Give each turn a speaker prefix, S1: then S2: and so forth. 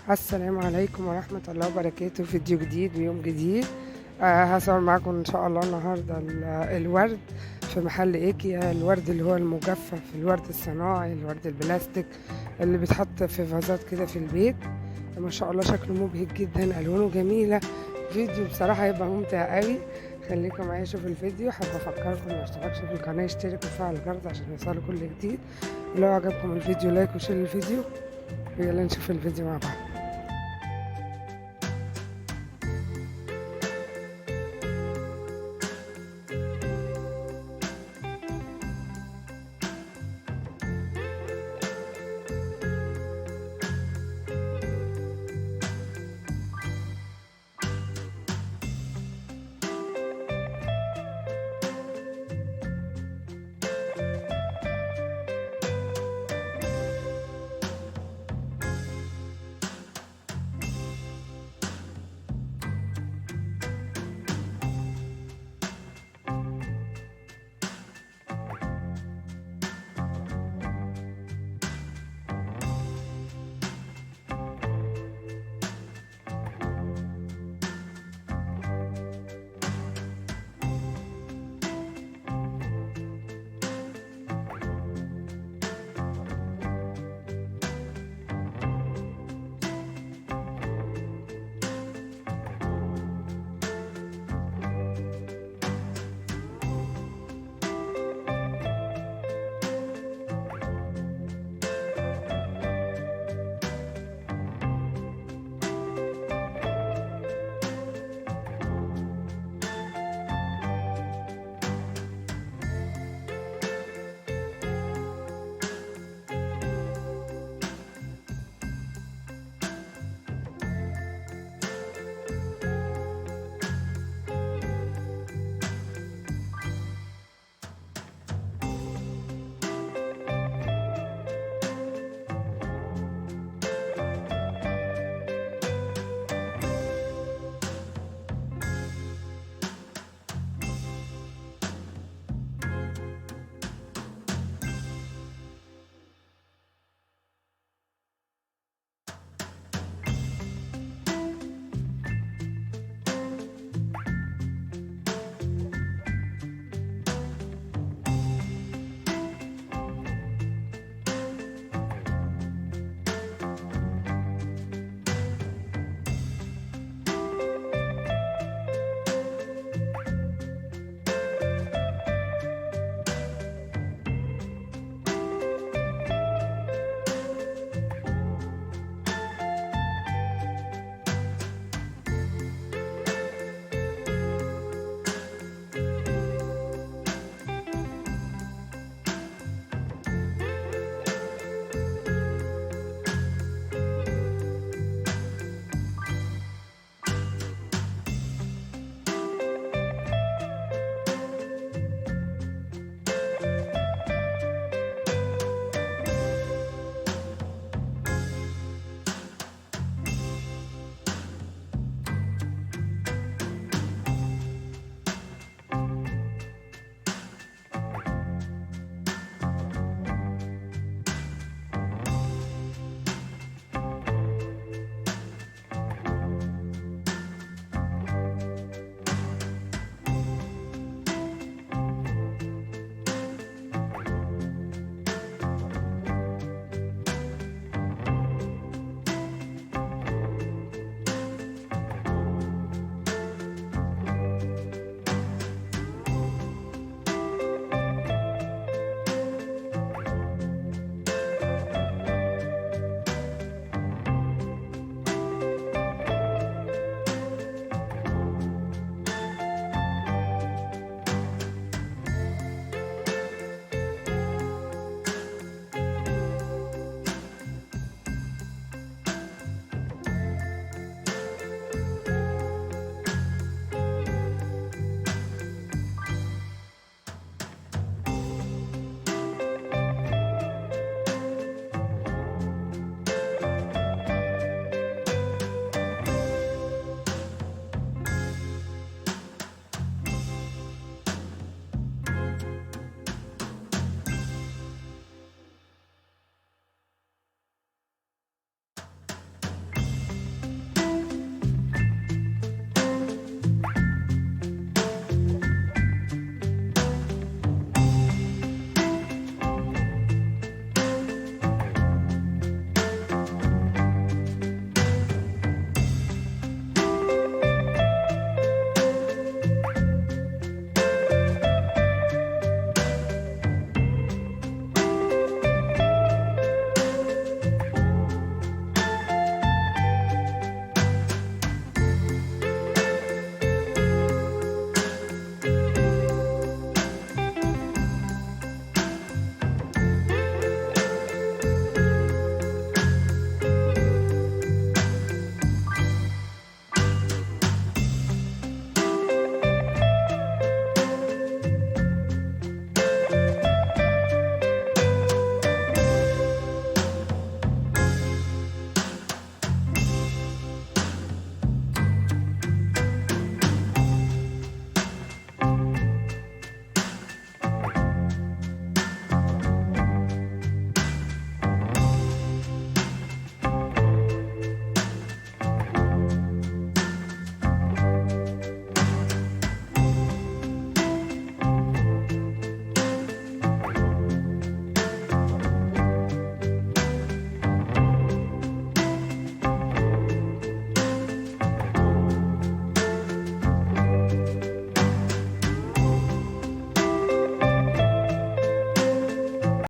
S1: السلام عليكم ورحمة الله وبركاته. فيديو جديد ويوم جديد. هصور معاكم ان شاء الله النهاردة الورد في محل إيكيا. الورد اللي هو المجفف، الورد الصناعي، الورد البلاستيك اللي بيتحط في فازات كده في البيت. ما شاء الله شكله مبهج جدا، الوانه جميلة. فيديو بصراحة هيبقى ممتع قوي. خليكم معايا شوفوا الفيديو. حابة افكركم لو اشتركتش في القناة اشتركوا وفعل الجرس عشان يوصلوا كل جديد. ولو عجبكم الفيديو لايك وشير الفيديو، ويلا نشوف الفيديو مع بعض.